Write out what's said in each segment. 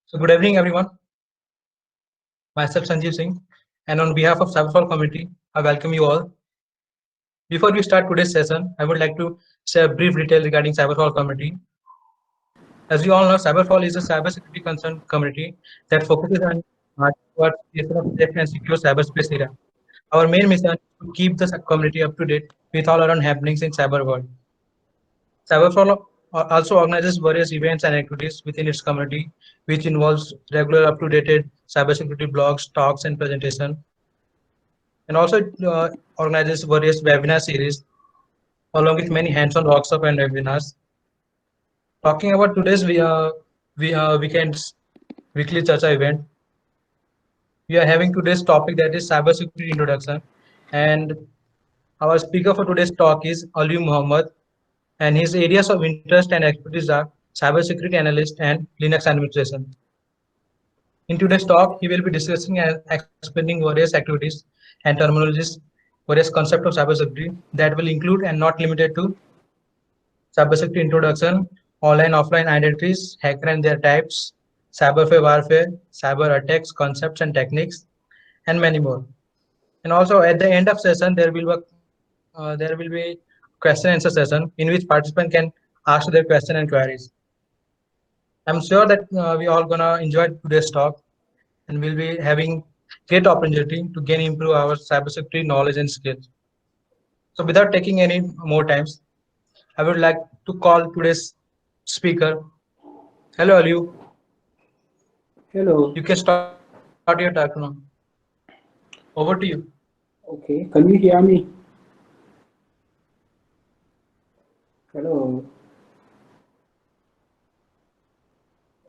So good evening, everyone. Myself Sanjeev Singh, and on behalf of Cyberfall community, I welcome you all. Before we start today's session, I would like to share brief detail regarding Cyberfall community. As you all know, Cyberfall is a cybersecurity concerned community that focuses on towards creation of safe and secure cyberspace area. Our main mission is to keep the community up to date with all around happenings in cyber world. Cyberfall also organizes various events and activities within its community, which involves regular up-to-date cybersecurity blogs, talks, and presentation. And also it organizes various webinar series along with many hands-on workshops and webinars. Talking about today's weekend's weekly Charcha event, we are having today's topic that is cybersecurity introduction, and our speaker for today's talk is Aliyu Muhammad, and his areas of interest and expertise are cybersecurity analyst and Linux administration. In today's talk, he will be discussing and explaining various activities and terminologies, various concepts of cybersecurity that will include and not limited to cybersecurity introduction, online offline identities, hacker and their types, cyberware warfare, cyber attacks, concepts and techniques, and many more. And also at the end of session, there will be question answer session in which participant can ask their question and queries. I'm sure that we all gonna enjoy today's talk and we'll be having great opportunity to gain improve our cybersecurity knowledge and skills. So without taking any more times, I would like to call today's speaker. Hello, Aliyu. Hello. You can start your talk now. Over to you. Okay, can you hear me? Hello.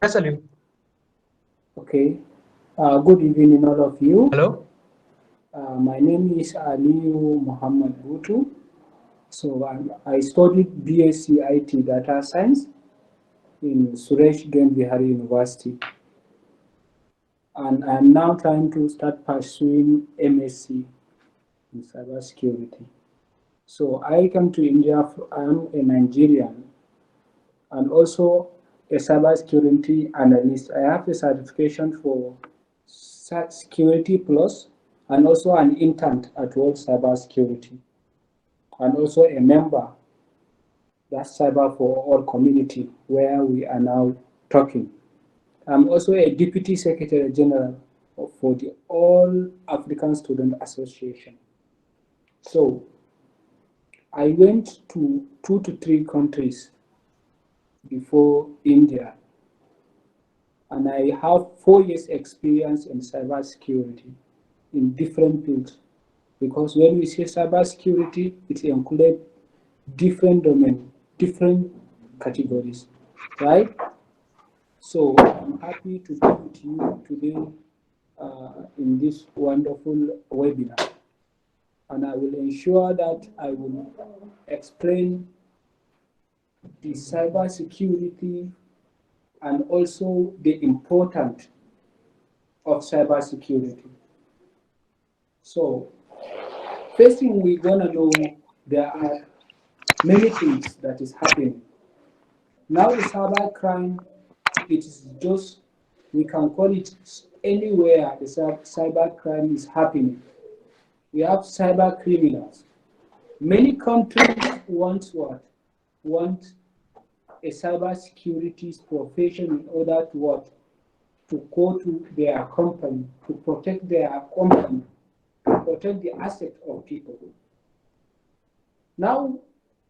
Yes, Aliyu. Okay. Good evening, all of you. Hello. My name is Aliyu Muhammad Butu. So I studied BSc IT Data Science in Suresh Ganvihari University. And I'm now trying to start pursuing MSc in cybersecurity. So I came to India, I'm a Nigerian and also a cybersecurity analyst. I have a certification for Security Plus and also an intern at World Cybersecurity and also a member that's Cyber for All community where we are now talking. I'm also a Deputy Secretary General for the All African Student Association. So I went to 2 to 3 countries before India, and I have 4 years experience in cybersecurity in different fields. Because when we say cybersecurity, it includes different domains, different categories, right? So I'm happy to be with you today in this wonderful webinar. And I will ensure that I will explain the cybersecurity and also the importance of cybersecurity. So, first thing we're gonna know, there are many things that is happening. Now the cybercrime, it is just, we can call it anywhere the cybercrime is happening. We have cyber criminals. Many countries want what? Want a cybersecurity profession in order to what? To go to their company, to protect their company, to protect the asset of people. Now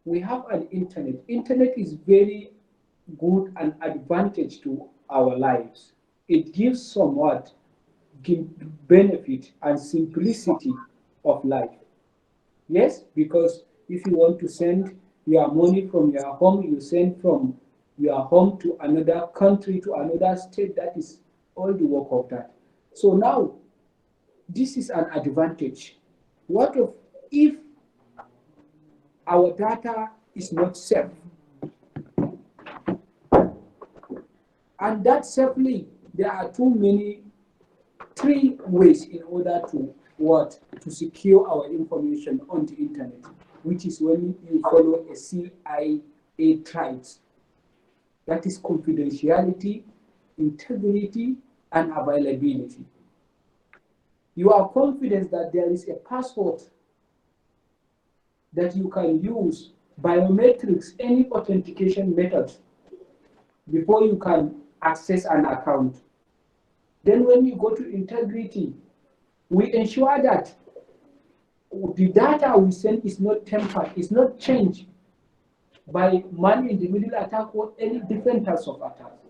we have an internet. Internet is very good and advantage to our lives. It gives somewhat benefit and simplicity of life. Yes, because if you want to send your money from your home, you send from your home to another country, to another state. That is all the work of that. So now, this is an advantage. What if our data is not safe? And that safely, there are three ways in order to what? To secure our information on the internet, which is when you follow a CIA tribes. That is confidentiality, integrity, and availability. You are confident that there is a password that you can use, biometrics, any authentication method before you can access an account. Then when you go to integrity, we ensure that the data we send is not tampered, is not changed by man in the middle attack or any different types of attacks.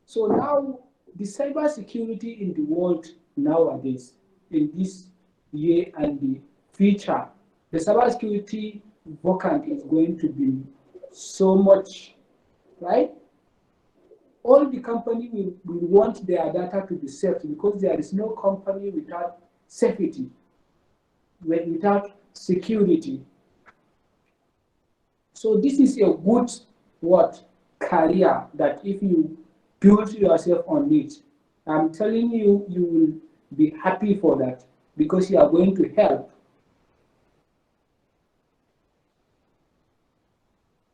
So now the cybersecurity in the world nowadays, in this year and the future, the cybersecurity vacant is going to be so much, right? All the company will want their data to be safe because there is no company without safety, without security. So this is a good career that if you build yourself on it, I'm telling you, you will be happy for that because you are going to help.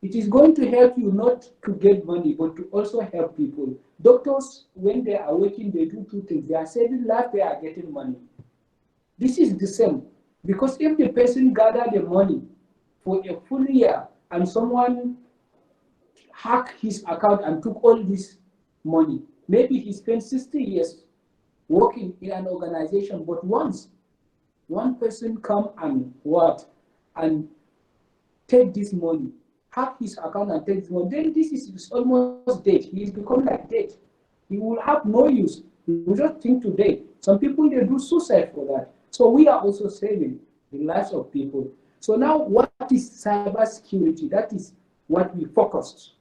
It is going to help you not to get money, but to also help people. Doctors, when they are working, they do two things. They are saving life, they are getting money. This is the same. Because if the person gathered the money for a full year and someone hacked his account and took all this money, maybe he spent 60 years working in an organization, but once one person come and and take this money, hack his account and take this money, then this is almost dead. He is become like dead. He will have no use. He will just think today. Some people, they do suicide for that. So we are also saving the lives of people. So now what is cybersecurity? That is what we focused.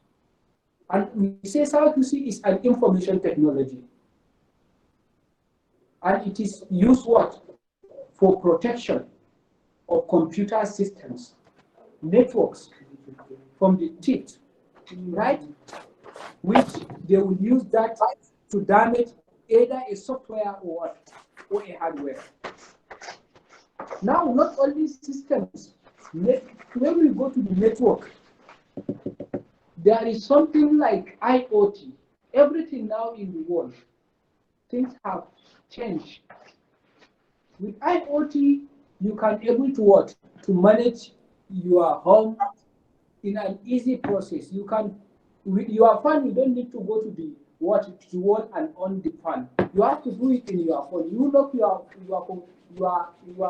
And we say cybersecurity is an information technology. And it is used for protection of computer systems, networks from the thief, right? Which they will use that to damage either a software or a hardware. Now, not only systems, when we go to the network, there is something like IoT. Everything now in the world, things have changed. With IoT, you can able to manage your home in an easy process. You can, with your phone, you don't need to go to the wall and on the fan. You have to do it in your phone. You lock your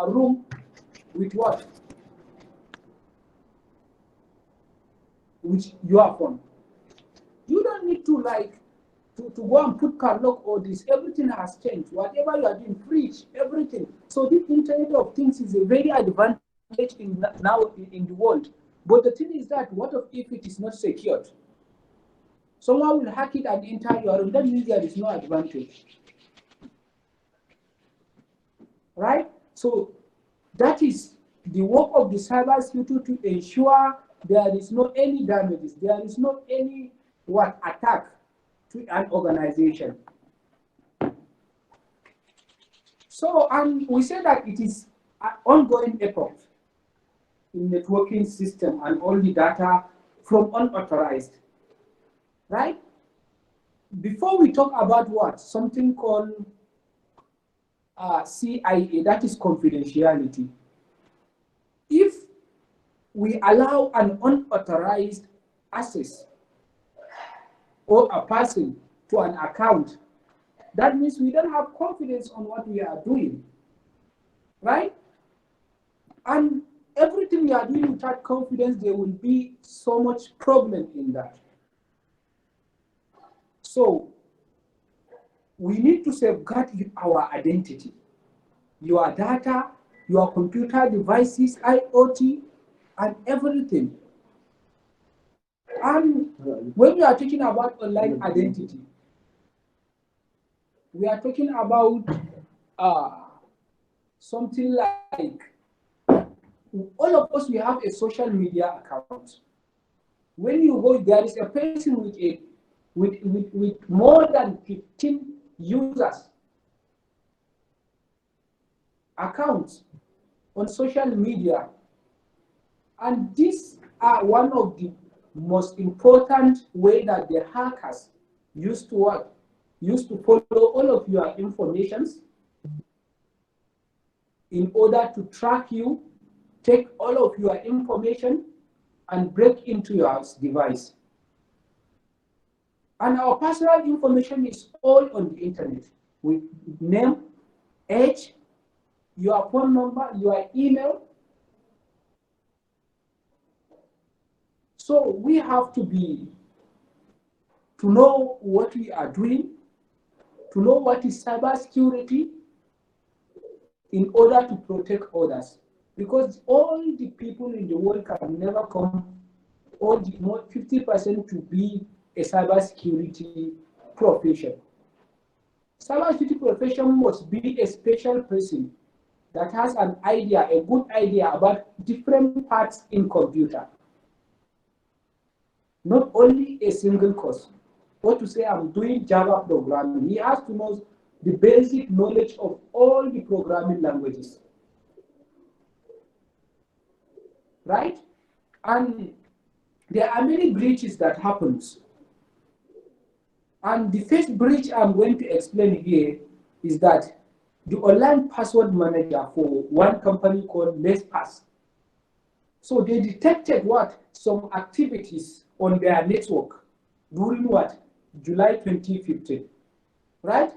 room with what? With your phone. You don't need to to go and put padlock or this. Everything has changed. Whatever you are doing, fridge, everything. So this Internet of Things is a very advantage now in the world. But the thing is that what if it is not secured? Someone will hack it and enter your room. That means there is no advantage. Right? So that is the work of the cybersecurity to ensure there is no any damages, there is no any attack to an organization. So, and we say that it is an ongoing effort in networking system and all the data from unauthorized, right? Before we talk about something called CIA, that is confidentiality. If we allow an unauthorized access or a person to an account, that means we don't have confidence on what we are doing, right? And everything we are doing without confidence, there will be so much problem in that. So we need to safeguard our identity, your data, your computer devices, IoT, and everything. And when we are talking about online identity, we are talking about something like all of us, we have a social media account. When you go, there is a person with more than 15 users accounts on social media, and these are one of the most important way that the hackers used to what? Used to follow all of your informations in order to track you, take all of your information, and break into your device. And our personal information is all on the internet with name, age, your phone number, your email. So we have to know what we are doing, to know what is cybersecurity in order to protect others. Because all the people in the world can never come, all the 50% to be a cybersecurity profession. Cybersecurity profession must be a special person that has an idea, a good idea about different parts in computer. Not only a single course. Or to say I'm doing Java programming, he has to know the basic knowledge of all the programming languages. Right? And there are many breaches that happens. And the first breach I'm going to explain here is that the online password manager for one company called Letpass. So they detected what? Some activities on their network during what? July 2015, right?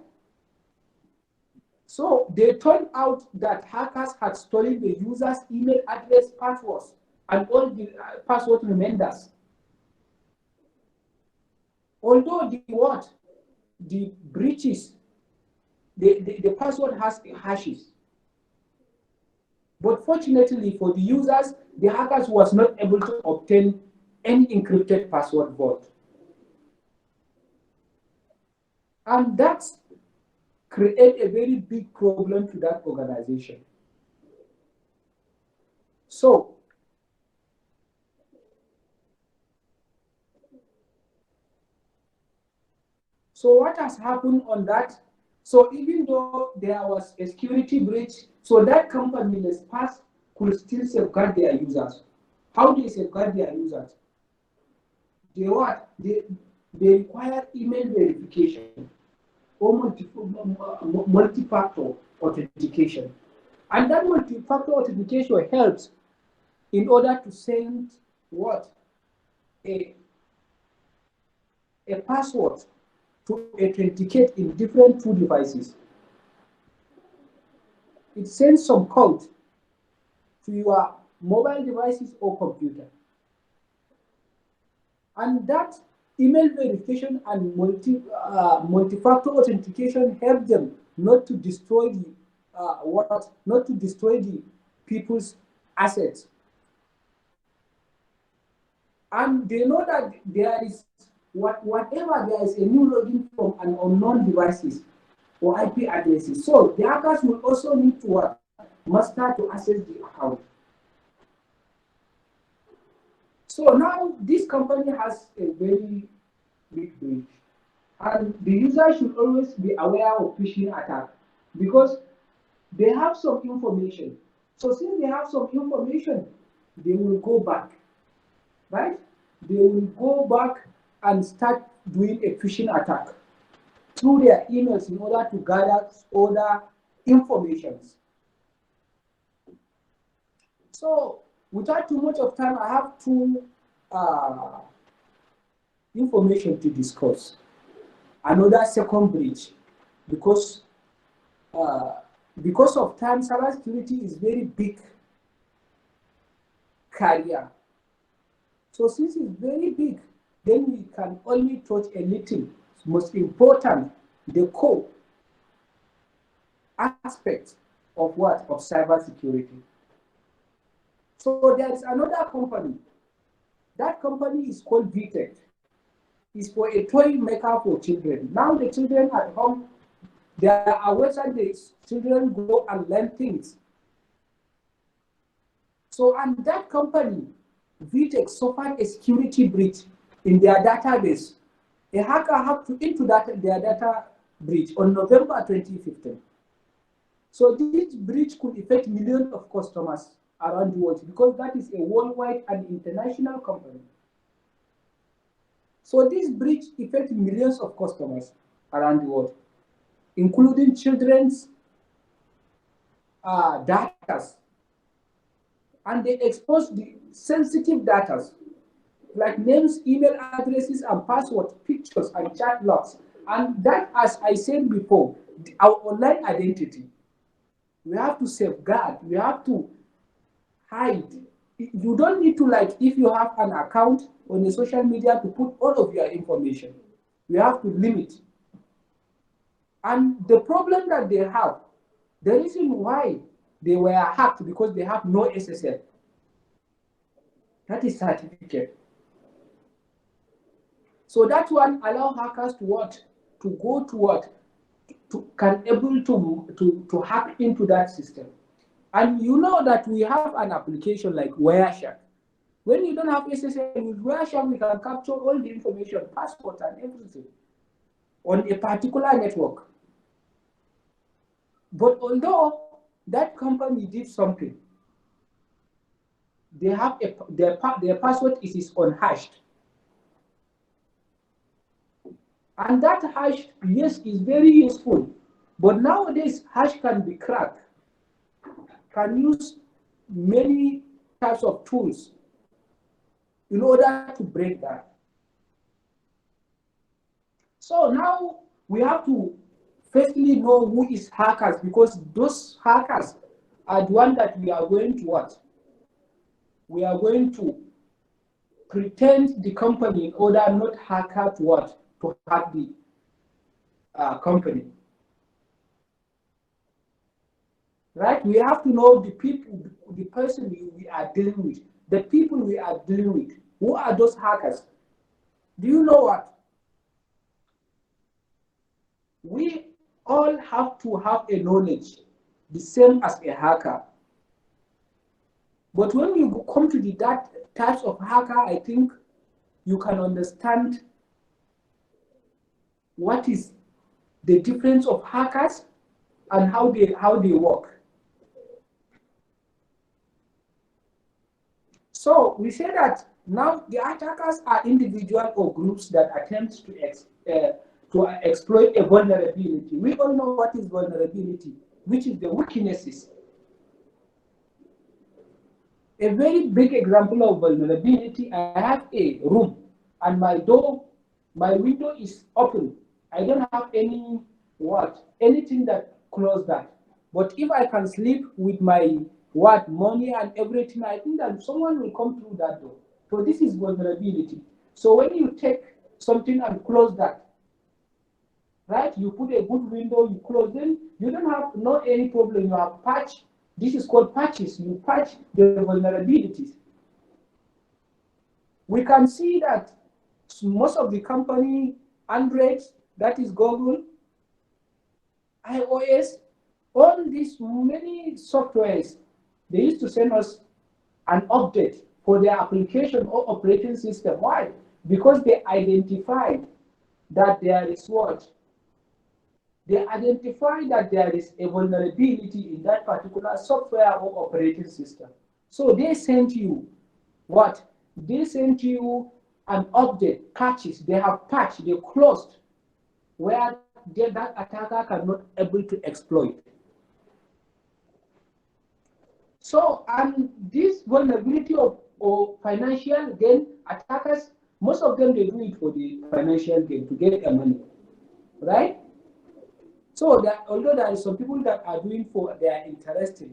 So they turned out that hackers had stolen the user's email address, passwords, and all the password reminders. Although the breaches, the password has hashes. But fortunately for the users, the hackers was not able to obtain any encrypted password vault. And that created a very big problem to that organization. So what has happened on that? So even though there was a security breach, so that company, Letpass, could still safeguard their users. How do they safeguard their users? They what? They require email verification or multi-factor authentication. And that multi-factor authentication helps in order to send what? A password to authenticate in different two devices. It sends some code to your mobile devices or computer. And that email verification and multi-factor authentication help them not to destroy the people's assets. And they know that there is whatever there is a new login from an unknown devices or IP addresses. So the hackers will also need to master to access the account. So now this company has a very big breach, and the user should always be aware of phishing attack because they have some information. So since they have some information, they will go back, right? They will go back and start doing a phishing attack through their emails in order to gather other informations. So without too much of time, I have two information to discuss. Another second breach, because of time, cybersecurity is very big career. So since it's very big, then we can only touch a little. Most important, the core aspect of what? Of cybersecurity. So there is another company. That company is called VTech. It's for a toy maker for children. Now the children at home, there are websites the children go and learn things. So, and that company, VTech, suffered a security breach in their database. A hacker hacked into their data breach on November 2015. So this breach could affect millions of customers around the world because that is a worldwide and international company. So this breach affects millions of customers around the world, including children's data, and they expose the sensitive data like names, email addresses, and passwords, pictures, and chat logs. And that, as I said before, our online identity, we have to safeguard, we have to hide. You don't need to, like, if you have an account on a social media, to put all of your information. We have to limit. And the problem that they have, the reason why they were hacked, because they have no SSL. That is certificate. So that one allow hackers to what? To go to what? To can able to hack into that system. And you know that we have an application like Wireshark. When you don't have SSL with Wireshark, we can capture all the information, passport and everything on a particular network. But although that company did something, they have their password is unhashed. And that hash, yes, is very useful. But nowadays, hash can be cracked, can use many types of tools in order to break that. So now we have to firstly know who is hackers, because those hackers are the one that we are going to what? We are going to pretend the company in order not hacker to what? To hack the company. Right? We have to know the people, the person we are dealing with, the people we are dealing with. Who are those hackers? Do you know what? We all have to have a knowledge, the same as a hacker. But when you come to the that types of hacker, I think you can understand what is the difference of hackers and how they work. So we say that now the attackers are individual or groups that attempt to exploit a vulnerability. We all know what is vulnerability, which is the weaknesses. A very big example of vulnerability, I have a room and my window is open. I don't have anything that close that. But if I can sleep with my money and everything, I think that someone will come through that door. So this is vulnerability. So when you take something and close that, right? You put a good window, you close, then you don't have any problem. You have patch. This is called patches. You patch the vulnerabilities. We can see that most of the company, Androids, that is Google, iOS, all these many softwares, they used to send us an update for their application or operating system. Why? Because they identified that there is what? They identify that there is a vulnerability in that particular software or operating system. So they sent you what? They sent you an update, patches. They have patched, they closed, where that attacker cannot able to exploit. So, and this vulnerability of financial gain, attackers, most of them, they do it for the financial gain, to get their money, right? So that although there are some people that are doing for they are interested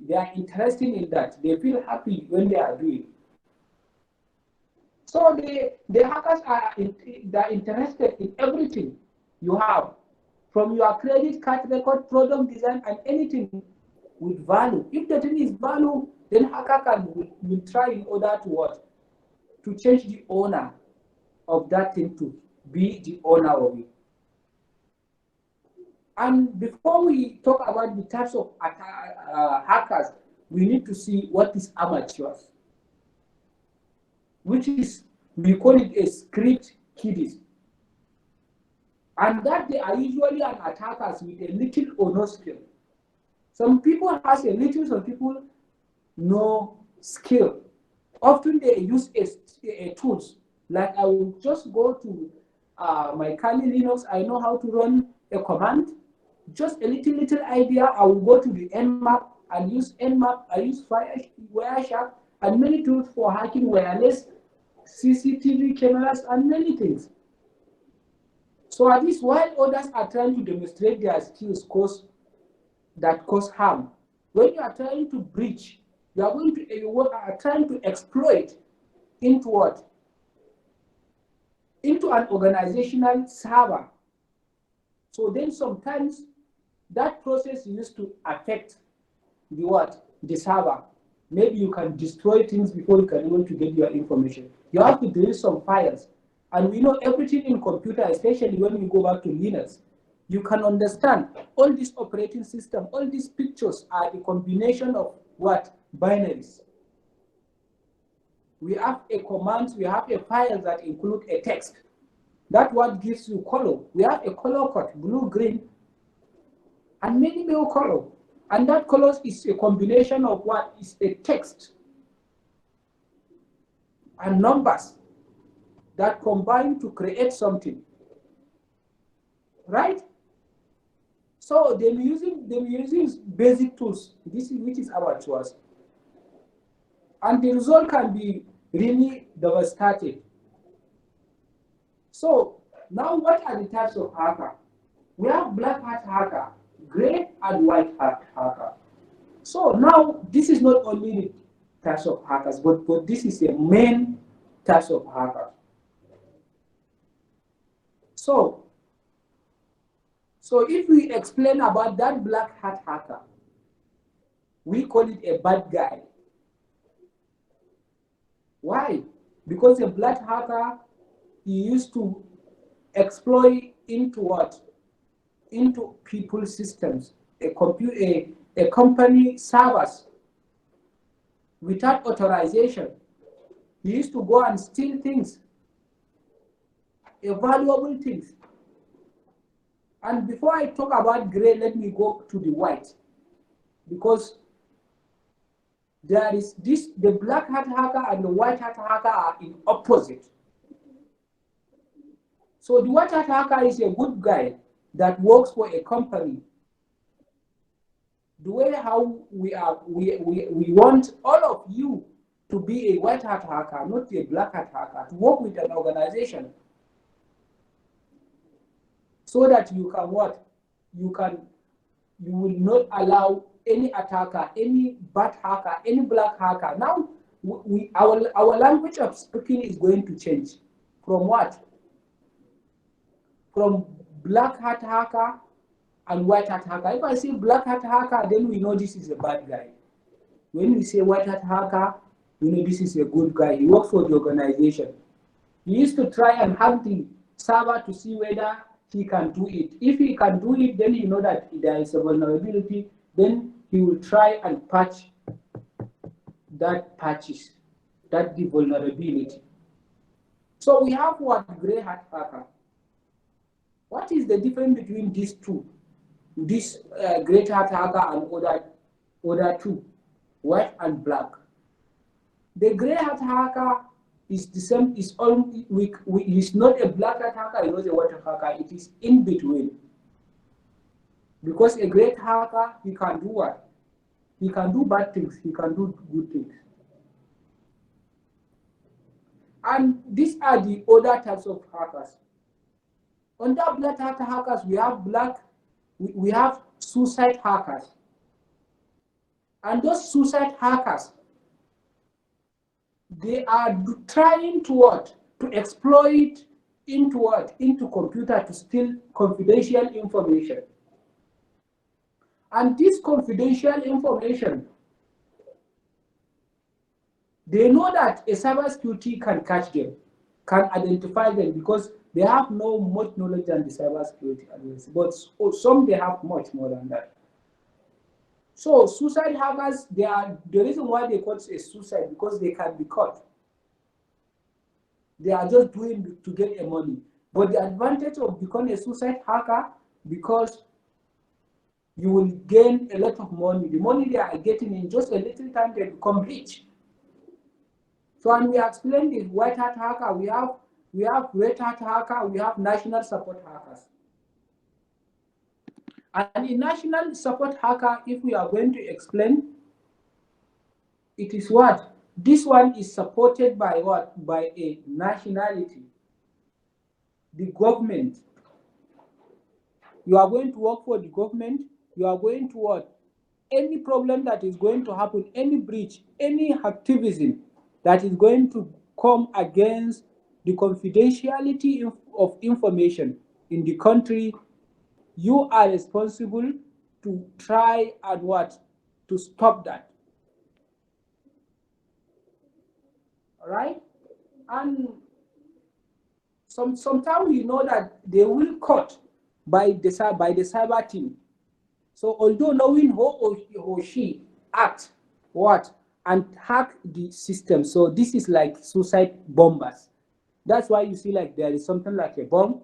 in that, they feel happy when they are doing. So the hackers they're interested in everything you have, from your credit card record, product design, and anything with value. If the thing is value, then hacker will try in order to what? To change the owner of that thing to be the owner of it. And before we talk about the types of hackers, we need to see what is amateurs, which is, we call it a script kiddies. And that they are usually an attackers with a little or no skill. Some people has a little, some people no skill. Often they use a tools Like I will just go to my Kali Linux, I know how to run a command, just a little idea, I will go to the Nmap and use Nmap, I use Wireshark and many tools for hacking wireless, CCTV cameras and many things. So at least while others are trying to demonstrate their skills that cause harm, when you are trying to breach, you are trying to exploit into what? Into an organizational server. So then sometimes that process used to affect the what? The server. Maybe you can destroy things before you can able to get your information. You have to delete some files. And we know everything in computer, especially when we go back to Linux, you can understand all this operating system, all these pictures are the combination of what? Binaries. We have a command, we have a file that include a text. That what gives you color. We have a color code, blue, green, and many more color. And that colors is a combination of what is a text and numbers that combine to create something, right? So they're using basic tools. This is which is our choice, and the result can be really devastating. So now, what are the types of hacker? We have black hat hacker, gray and white hat hacker. So now this is not only the types of hackers, but this is a main types of hackers. So if we explain about that black hat hacker, we call it a bad guy. Why? Because a black hacker, he used to exploit into what? Into people's systems, a company servers without authorization. He used to go and steal things, valuable things. And before I talk about gray, let me go to the white, because there is this, the black hat hacker and the white hat hacker are in opposite. So the white hat hacker is a good guy that works for a company. The way how we want all of you to be a white hat hacker, not a black hat hacker, to work with an organization, so that you can what? You will not allow any attacker, any bad hacker, any black hacker. Now our language of speaking is going to change from what? From black hat hacker and white hat hacker. If I say black hat hacker, then we know this is a bad guy. When we say white hat hacker, we know this is a good guy. He works for the organization. He used to try and hack the server to see whether he can do it. If he can do it, then you know that there is a vulnerability. Then he will try and patch that patches, that the vulnerability. So we have what? Gray hat hacker. What is the difference between these two? This gray hat hacker and other two, white and black. The gray hat hacker is the same, is not a black hat hacker, it's not a white hat hacker, it is in between. Because a great hacker, he can do what? He can do bad things, he can do good things. And these are the other types of hackers. Under black hat hackers, we have suicide hackers. And those suicide hackers, they are trying to what? To exploit into what? Into computer to steal confidential information. And this confidential information, they know that a cybersecurity can catch them, can identify them, because they have no much knowledge than the cybersecurity analysts, but some they have much more than that. So suicide hackers, the reason why they call it a suicide, because they can be caught. They are just doing it to get a money. But the advantage of becoming a suicide hacker, because you will gain a lot of money. The money they are getting in just a little time, they become rich. So, and we explained the white hat hacker, we have red hat hacker, we have national support hackers. And in national support hacker, if we are going to explain, it is what? This one is supported by what? By a nationality, the government. You are going to work for the government, you are going to what? Any problem that is going to happen, any breach, any activism that is going to come against the confidentiality of information in the country, you are responsible to try and what? To stop that. All right? And sometimes we know that they will cut by the cyber team. So although knowing who or she act what and hack the system, so this is like suicide bombers. That's why you see like there is something like a bomb,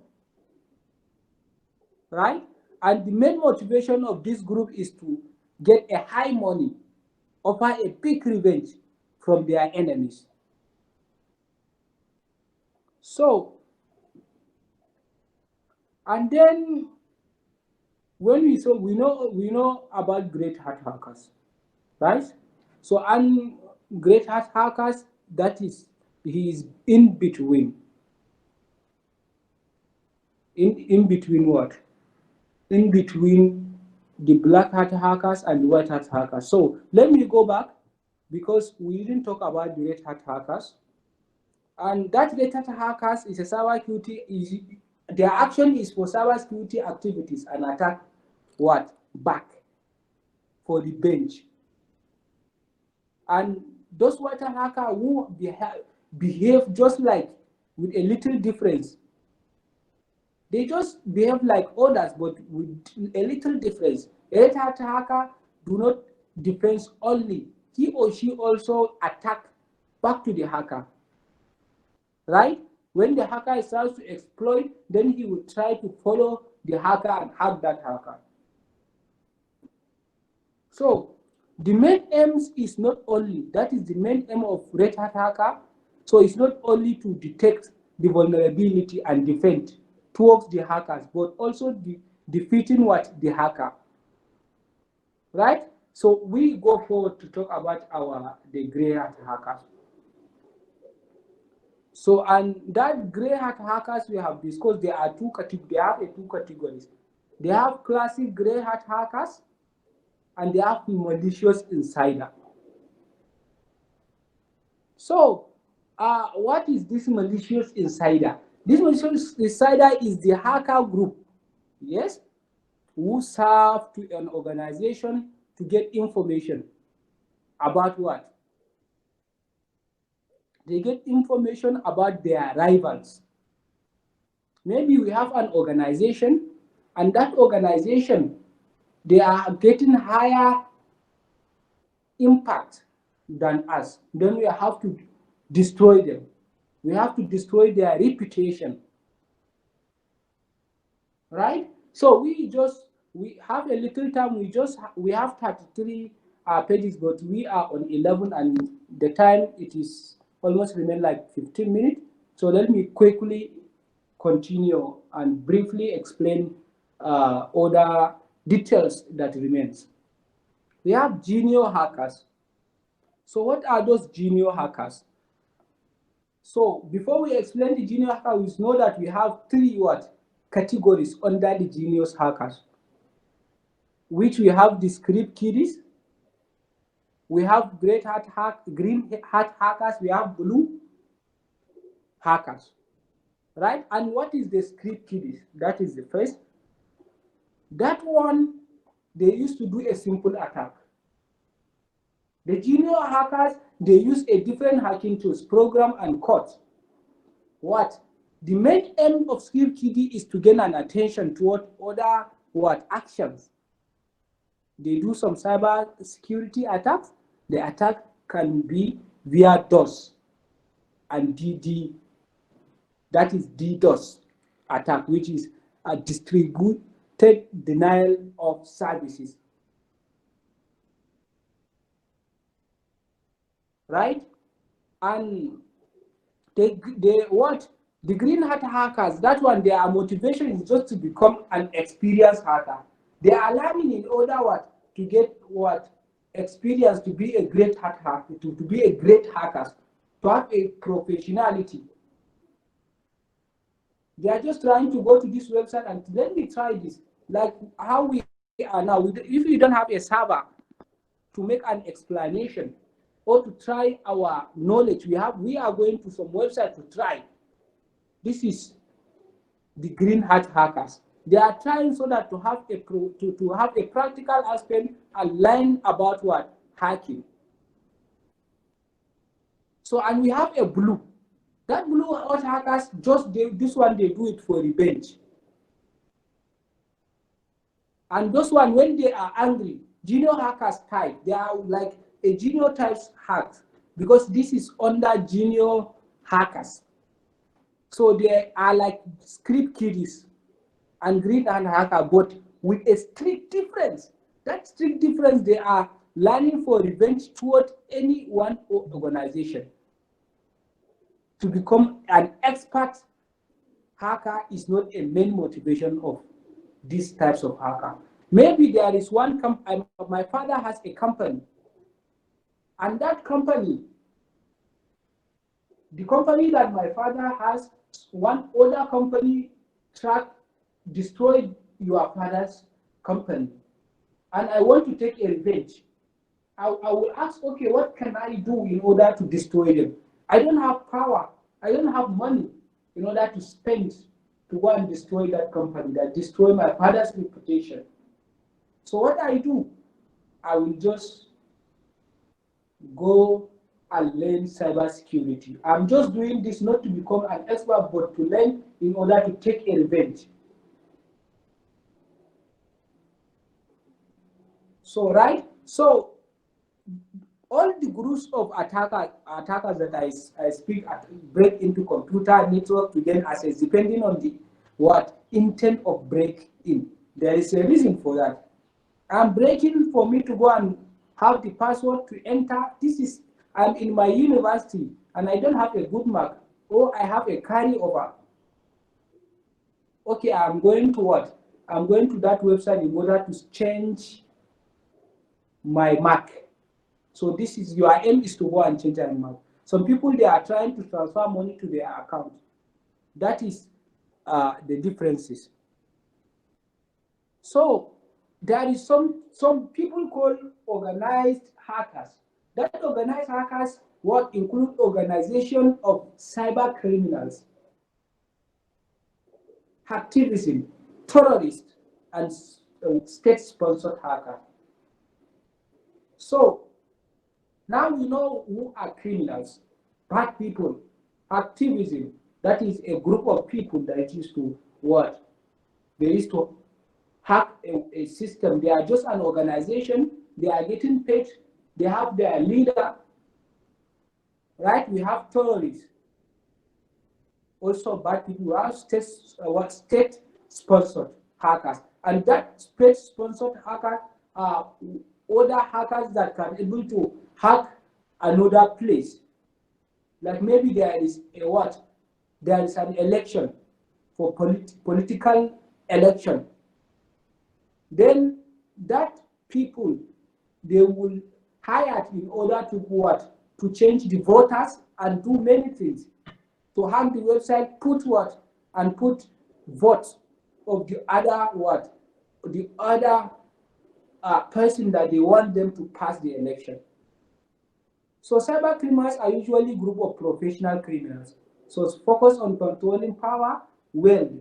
right? And the main motivation of this group is to get a high money, offer a big revenge from their enemies. So, and then when we know about great hat hackers, right? So, and great hat hackers, that is, he is in between. In between what? In between the black hat hackers and the white hat hackers. So let me go back because we didn't talk about the red hat hackers. And that red hat hackers is a cybersecurity. Their action is for cybersecurity activities and attack what? Back for the bench. And those white hat hackers who behave just like with a little difference. They just behave like others, but with a little difference. A red hat hacker do not defend only. He or she also attack back to the hacker. Right? When the hacker starts to exploit, then he will try to follow the hacker and hack that hacker. So the main aim is not only, that is the main aim of red hat hacker. So it's not only to detect the vulnerability and defend towards the hackers, but also defeating what? The hacker. Right? So we go forward to talk about the gray hat hackers. So, and that gray hat hackers we have discussed, there are two categories. They have classic gray hat hackers and they have malicious insider. So, what is this malicious insider? This malicious insider is the hacker group, yes, who serve to an organization to get information about what? They get information about their rivals. Maybe we have an organization, and that organization, they are getting higher impact than us. Then we have to destroy them. We have to destroy their reputation. Right? So we have a little time. We have 33 pages, but we are on 11, and the time it is almost remain like 15 minutes. So let me quickly continue and briefly explain other details that remains. We have junior hackers. So what are those junior hackers? So before we explain the junior hacker, we know that we have three categories under the junior hackers, which we have the script kiddies, we have green hat hackers, we have blue hackers, right? And what is the script kiddies? That is the first. That one, they used to do a simple attack. The junior hackers, they use a different hacking tools, program and code. What? The main aim of script kiddie is to gain an attention toward other actions. They do some cyber security attacks. The attack can be via DOS and DD. That is DDoS attack, which is a distributed denial of services. Right? And the green hat hackers, that one, their motivation is just to become an experienced hacker. They are learning in order to get experience to be a great hat hacker, to be a great hacker, to have a professionality. They are just trying to go to this website and let me try this. Like how we are now, if you don't have a server to make an explanation or to try our knowledge, we are going to some website to try. This is the green hat hackers. They are trying so that to have a practical aspect and learn about hacking. So, and we have a blue. That blue hat hackers this one they do it for revenge. And those one, when they are angry, junior hackers type. They are like a junior types hacks because this is under junior hackers. So they are like script kiddies and green hat hacker, but with a strict difference. That strict difference, they are learning for revenge toward any one organization. To become an expert hacker is not a main motivation of these types of hacker. Maybe there is one company, my father has a company, and that company, the company that my father has, one other company destroyed your father's company, and I want to take a revenge. I will ask, okay, what can I do in order to destroy them? I don't have power, I don't have money in order to spend to go and destroy that company, that destroy my father's reputation. So what I do, I will just go and learn cybersecurity. I'm just doing this not to become an expert, but to learn in order to take a revenge. So, right? So, all the groups of attackers that I speak break into computer network to gain access, depending on the intent of break in. There is a reason for that. I'm breaking for me to go and have the password to enter. I'm in my university and I don't have a good mark, or I have a carryover. Okay, I'm going to I'm going to that website in order to change my mark. So this is your aim is to go and change your mark. Some people, they are trying to transfer money to their account. That is the differences. So there is some people called organized hackers. That organized hackers include organization of cyber criminals, activism, terrorists, and state-sponsored hackers. So now we know who are criminals, bad people. Activism, that is a group of people that used to They used to hack a system. They are just an organization. They are getting paid. They have their leader. Right? We have terrorists. Also bad people. We have state-sponsored hackers. And that state-sponsored hackers are other hackers that can able to hack another place. Like maybe there is there is an election for political election. Then that people, they will hire in order to to change the voters and do many things. To hack the website, put and put votes of the other the other person that they want them to pass the election. So cyber criminals are usually a group of professional criminals. So it's focused on controlling power, wealth.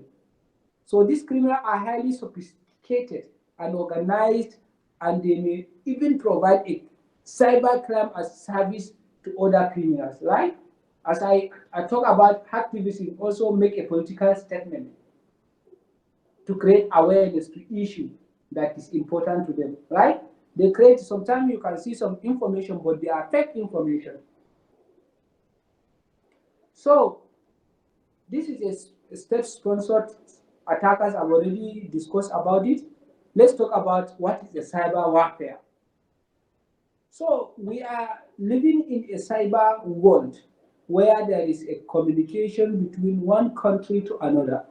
So these criminals are highly sophisticated and organized, and they may even provide a cybercrime as service to other criminals, right? As I talk about activism, also make a political statement to create awareness to issue that is important to them, right? They create, sometimes you can see some information, but they are fake information. So this is a state-sponsored attackers. I've already discussed about it. Let's talk about what is a cyber warfare. So we are living in a cyber world. where there is a communication between one country to another.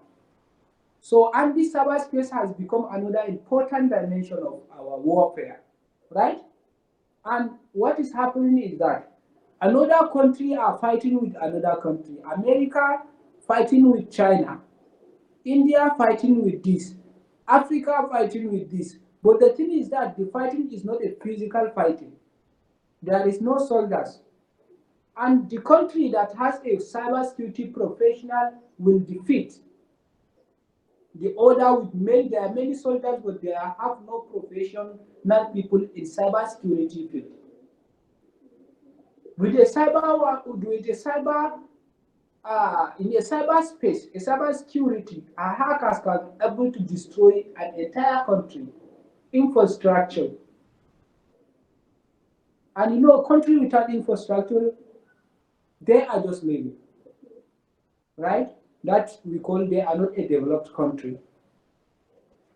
So, and this cyberspace has become another important dimension of our warfare, right? And what is happening is that another country are fighting with another country. America fighting with China, India fighting with this, Africa fighting with this. But the thing is that the fighting is not a physical fighting. There is no soldiers. And the country that has a cybersecurity professional will defeat the other with many. There are many soldiers, but they have no professional people in cybersecurity field. With a in a cyberspace, a cybersecurity, a hackers can be able to destroy an entire country, infrastructure. And you know, a country without infrastructure, they are just living, right? That we call they are not a developed country.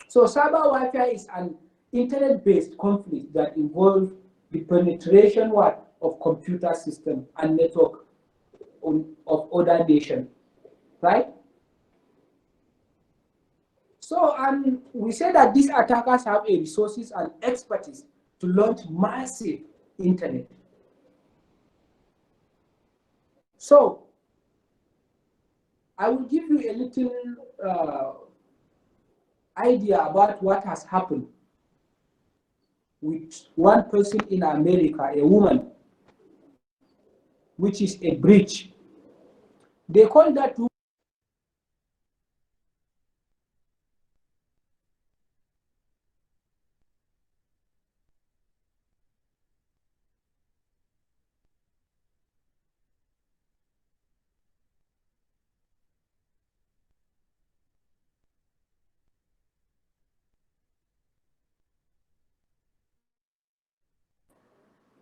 So cyber warfare is an internet-based conflict that involves the penetration of computer system and network of other nations, right? So, and we say that these attackers have a resources and expertise to launch massive internet. So, I will give you a little idea about what has happened with one person in America, a woman, which is a breach. They call that woman.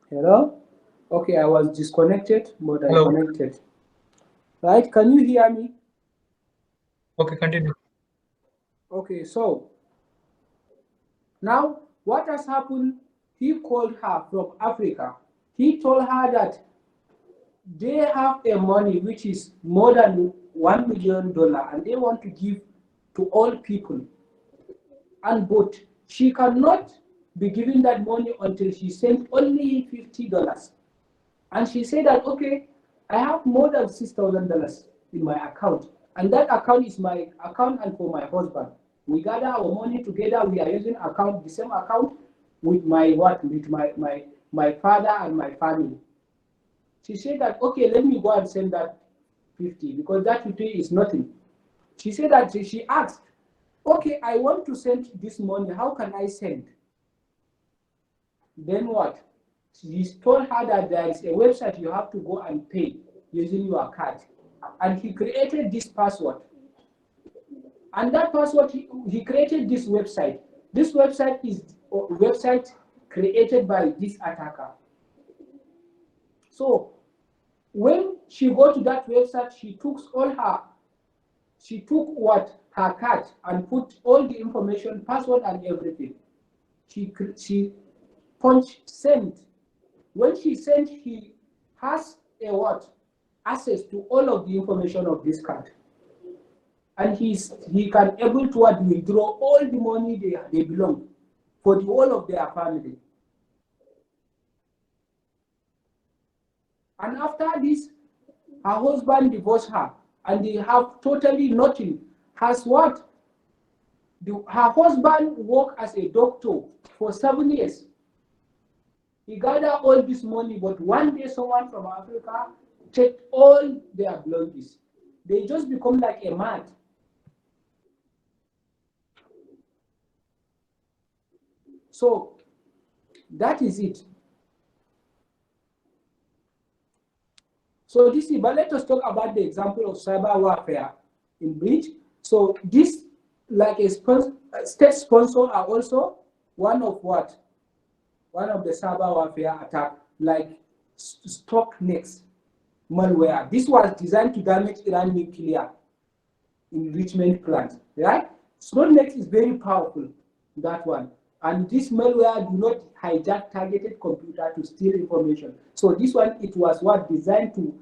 Hello? Okay, I was disconnected, but I connected. Right? Can you hear me? Okay, continue. Okay, so now what has happened? He called her from Africa. He told her that they have a money which is more than $1 million and they want to give to all people. And but she cannot be given that money until she sent only $50. And she said that, okay, I have more than $6,000 in my account. And that account is my account and for my husband. We gather our money together. We are using the same account with my father and my family. She said that, okay, let me go and send that 50 because that 50 is nothing. She said that she asked, okay, I want to send this money. How can I send? Then what? He told her that there is a website you have to go and pay using your card. And he created this password. And that password, he created this website. This website is a website created by this attacker. So when she go to that website, she took her card and put all the information, password and everything. She punched send. When she sent, he has access to all of the information of this card. And he can able to withdraw all the money they belong for the whole of their family. And after this, her husband divorced her, and they have totally nothing. Her husband worked as a doctor for 7 years. He gathered all this money, but one day someone from Africa checked all their belongings. They just become like a mad. So that is it. So but let us talk about the example of cyber warfare in breach. So this, like a state sponsor, are also one of the cyber warfare attack, like Stuxnet malware. This was designed to damage Iran nuclear enrichment plant, right? Stuxnet is very powerful, that one. And this malware do not hijack targeted computer to steal information. So this one, it was designed to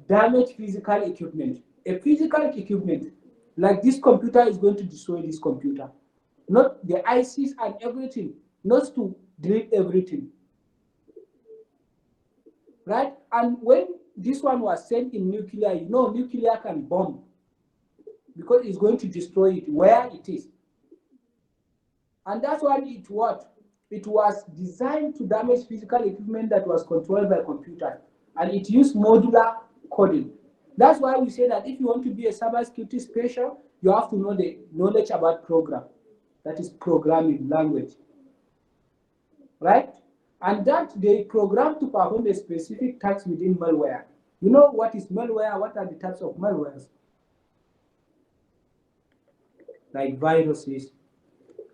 damage physical equipment. A physical equipment, like this computer is going to destroy this computer. Not the ICs and everything, not to delete everything. Right? And when this one was sent in nuclear, you know, nuclear can bomb because it's going to destroy it where it is. And that's why it what? It was designed to damage physical equipment that was controlled by computers. And it used modular coding. That's why we say that if you want to be a cybersecurity specialist, you have to know the knowledge about program. That is programming language. Right? And that they program to perform a specific task within malware. You know what is malware? What are the types of malwares? Like viruses,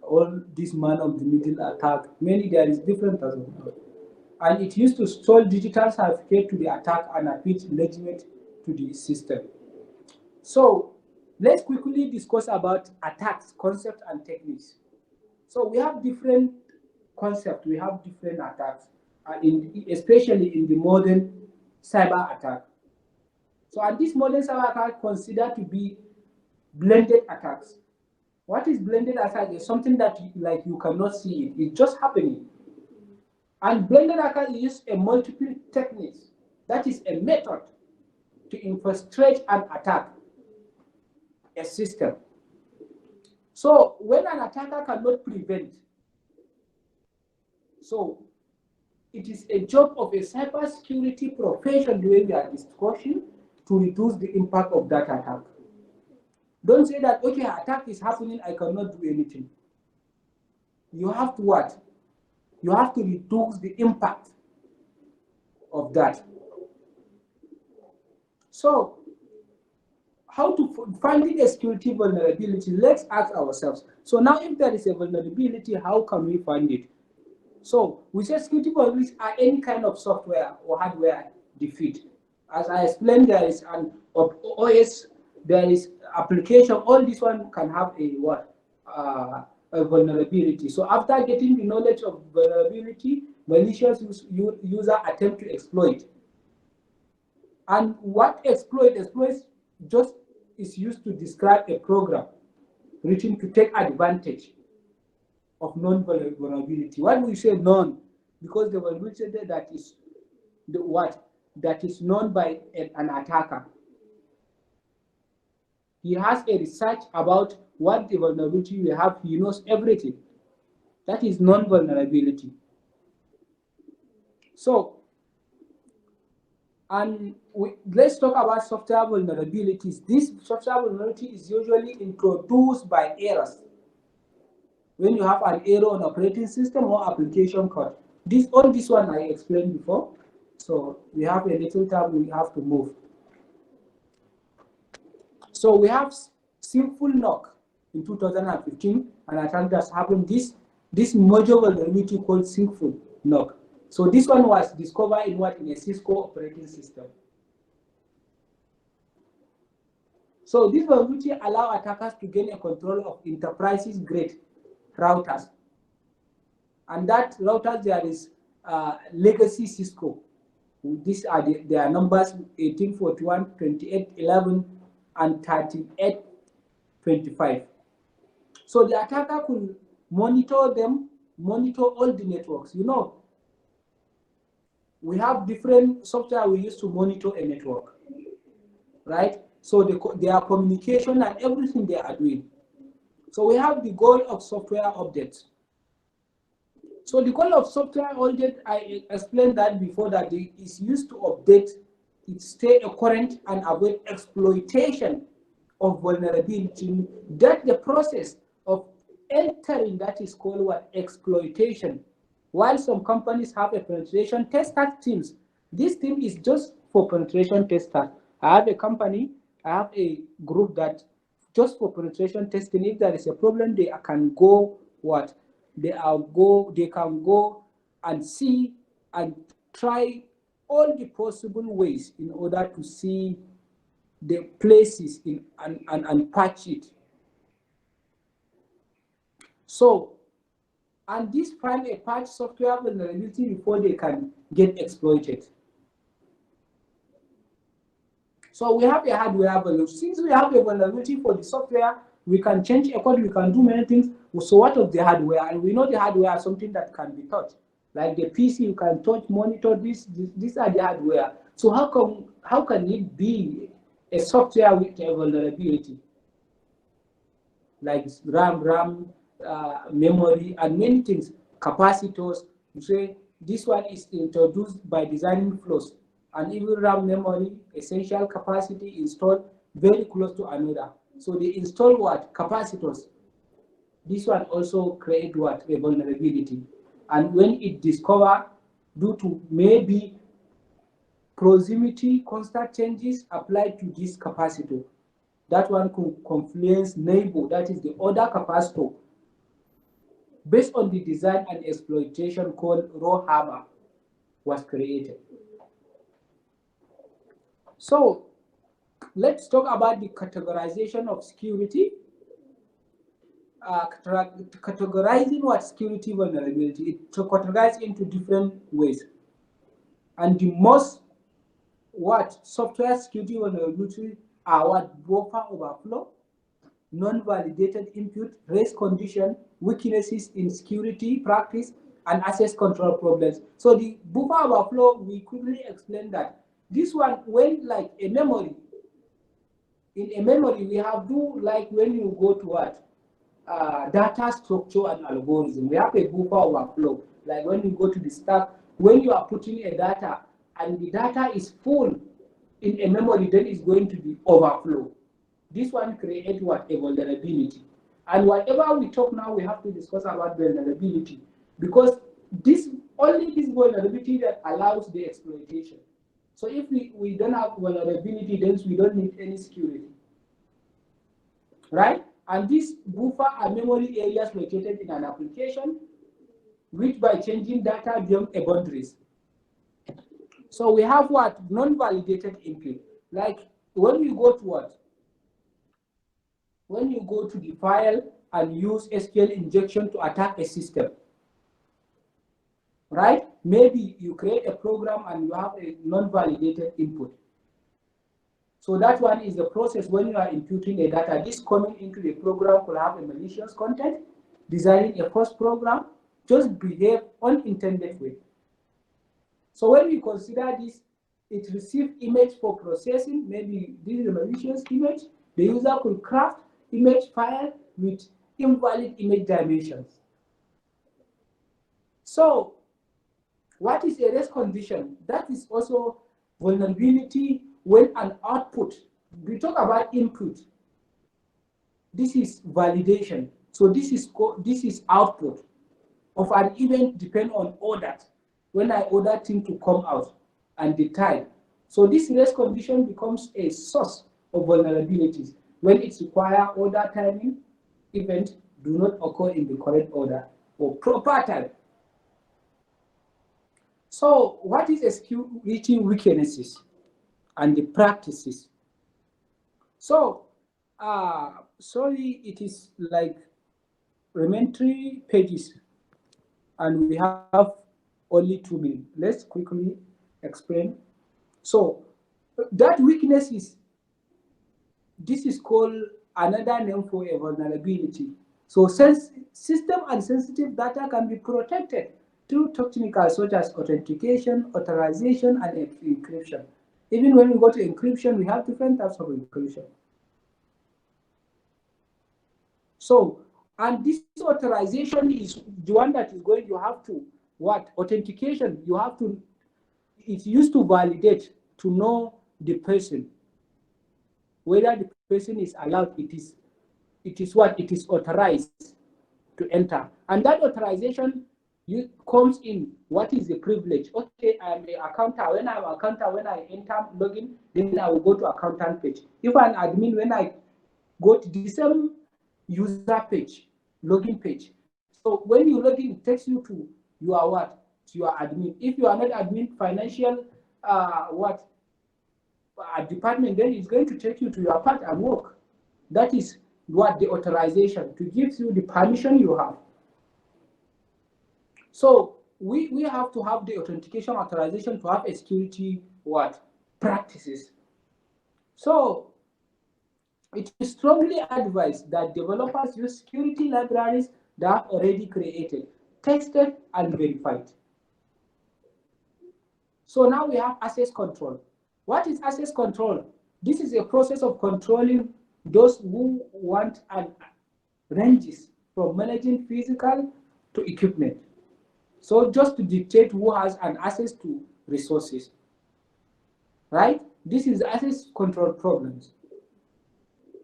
all this man of the middle attack. Many there is different types of malware. And it used to store digital certificate to the attack and appear legitimate to the system. So let's quickly discuss about attacks, concept and techniques. So we have different concepts, we have different attacks, especially in the modern cyber attack. So and this modern cyber attack considered to be blended attacks. What is blended attack is something that you cannot see it, it's just happening. And blended attack is a multiple techniques. That is a method to infiltrate and attack a system. So when an attacker cannot prevent, so it is a job of a cybersecurity profession during their discussion to reduce the impact of that attack. Don't say that, okay, attack is happening, I cannot do anything. You have to what? You have to reduce the impact of that. So, how to finding a security vulnerability? Let's ask ourselves. So now if there is a vulnerability, how can we find it? So we say security vulnerabilities are any kind of software or hardware defeat. As I explained, there is an OS, there is application, all this one can have a what? A vulnerability. So after getting the knowledge of vulnerability, malicious user attempt to exploit. And what exploits just is used to describe a program written to take advantage of non-vulnerability. Why do we say non? Because the vulnerability that is the what? That is known by an attacker. He has a research about what the vulnerability we have. He knows everything. That is non-vulnerability. So, and let's talk about software vulnerabilities. This software vulnerability is usually introduced by errors. When you have an error on operating system or application code. All this one I explained before. So we have a little time we have to move. So we have Syncful Knock in 2015, and I think that's happened. This major vulnerability called Syncful Knock. So this one was discovered in a Cisco operating system. So this vulnerability allows attackers to gain a control of enterprises grade routers. And that routers there is legacy Cisco. These are their numbers 1841, 2811, and 3825. So the attacker could monitor all the networks. You know, we have different software we use to monitor a network, right? So their communication and everything they are doing. So we have the goal of software updates. So the goal of software update, I explained that before, that it is used to update, it stay current and avoid exploitation of vulnerability. That the process of entering that is called what? Exploitation. While some companies have a penetration tester teams, this team is just for penetration tester. I have a company, I have a group that just for penetration testing. If there is a problem, they can go what? They can go and see and try all the possible ways in order to see the places in and patch it. So, and this find a patch software vulnerability before they can get exploited. So we have a hardware vulnerability. Since we have a vulnerability for the software, we can change a code, we can do many things. So what of the hardware? And we know the hardware is something that can be touched. Like the PC, you can touch, monitor, these are the hardware. So how can it be a software with a vulnerability? Like RAM, memory, and many things, capacitors. You say this one is introduced by designing flaws, and even RAM memory, essential capacity installed very close to another. So they install what? Capacitors. This one also create what? A vulnerability. And when it discover, due to maybe proximity constant changes applied to this capacitor, that one could confluence neighbor, that is the other capacitor, based on the design and exploitation called raw hammer was created. So let's talk about the categorization of security. Categorizing what security vulnerability, it categorizes into different ways. And the most what software security vulnerability are what? Buffer overflow, non-validated input, race condition, weaknesses in security practice, and access control problems. So the buffer overflow, we quickly explain that this one, when like a memory, in a memory we have do like when you go to what? Data structure and algorithm, we have a buffer overflow. Like when you go to the stack, when you are putting a data and the data is full in a memory, then it's going to be overflow. This one creates what? A vulnerability. And whatever we talk now, we have to discuss about vulnerability, because this only this vulnerability that allows the exploitation. So if we don't have vulnerability, then we don't need any security, right? And these buffer are memory areas located in an application, which by changing data beyond a boundaries. So we have what? Non-validated input. Like when we go to what? When you go to the file and use SQL injection to attack a system, right? Maybe you create a program and you have a non-validated input. So that one is the process when you are imputing a data. This coming into the program could have a malicious content, designing a false program, just behave unintended way. So when we consider this, it receives image for processing. Maybe this is a malicious image. The user could craft image file with invalid image dimensions. So what is a race condition? That is also vulnerability when an output, we talk about input. This is validation. So this is output of an event depend on order. When I order thing to come out and the time. So this race condition becomes a source of vulnerabilities when it requires order timing event do not occur in the correct order or proper time. So what is security weaknesses and the practices? So sorry, it is like elementary pages and we have only 2 minutes. Let's quickly explain. So that weakness is, this is called another name for a vulnerability. So system and sensitive data can be protected through techniques such as authentication, authorization, and encryption. Even when we go to encryption, we have different types of encryption. So, and this authorization is the one that is going, you have to, what? Authentication, you have to, it's used to validate, to know the person, whether the person is allowed, it is what? It is authorized to enter. And that authorization comes in, what is the privilege? Okay, I'm an accountant. When I'm an accountant, when I enter login, then I will go to accountant page. If I'm an admin, when I go to the same user page, login page. So when you log in, it takes you to your what? To your admin. If you are not admin, financial department, then it's going to take you to your part and work. That is what the authorization, to give you the permission you have. So we have to have the authentication authorization to have a security what? Practices. So it is strongly advised that developers use security libraries that are already created, tested, and verified. So now we have access control. What is access control? This is a process of controlling those who want and ranges from managing physical to equipment. So just to dictate who has an access to resources, right? This is access control problems,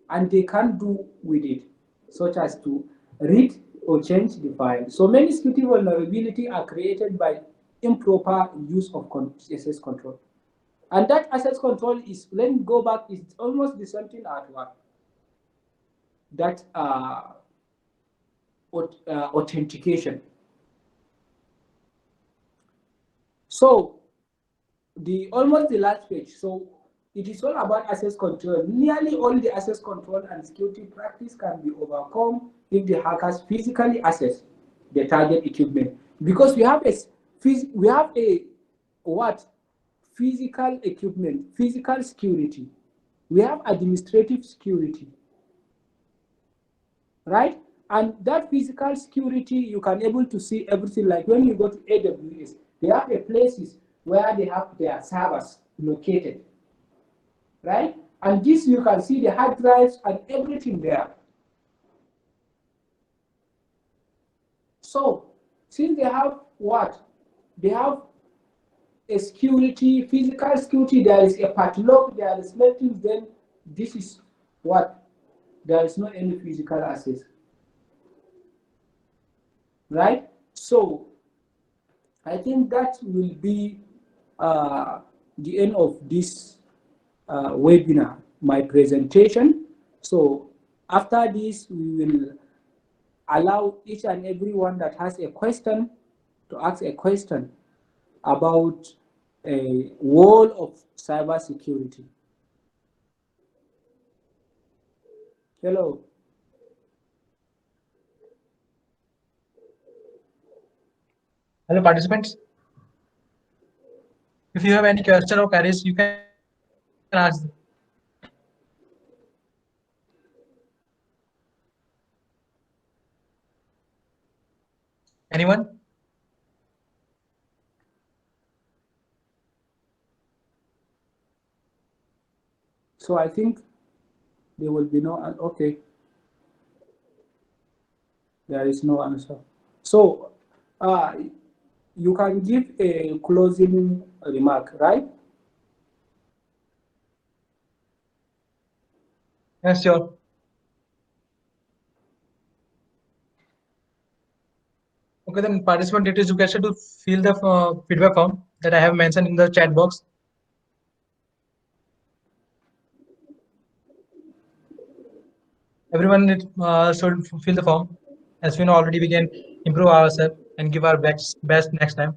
and they can't do with it, such as to read or change the file. So many security vulnerabilities are created by improper use of access control. And that access control is, let me go back, it's almost the same thing at work. That authentication. So almost the last page. So it is all about access control. Nearly all the access control and security practice can be overcome if the hackers physically access the target equipment. Because we have a what? Physical equipment, physical security. We have administrative security, right? And that physical security, you can able to see everything. Like when you go to AWS, they have a places where they have their servers located, right? And this, you can see the hard drives and everything there. So since they have what? They have a security, physical security, there is a padlock, there is nothing, then this is what? There is no any physical access, right? So I think that will be the end of this webinar, my presentation. So after this, we will allow each and everyone that has a question to ask a question about a wall of cybersecurity. Hello. Hello, participants. If you have any question or queries, you can ask. Anyone? So I think there will be no, okay. There is no answer. So you can give a closing remark, right? Yes, sure. Okay, then participant, it is requested to fill the feedback form that I have mentioned in the chat box. Everyone should fill the form, as we know already we can improve ourselves and give our best next time.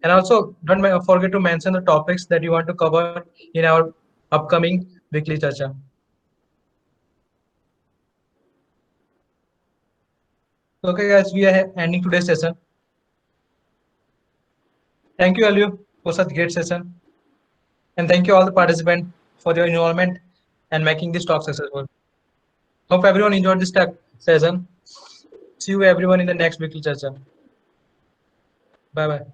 And also don't forget to mention the topics that you want to cover in our upcoming weekly charcha. Okay guys, we are ending today's session. Thank you Aliyu for such great session. And thank you all the participants for your involvement and making this talk successful. Hope everyone enjoyed this session. See you everyone in the next weekly session. Bye bye.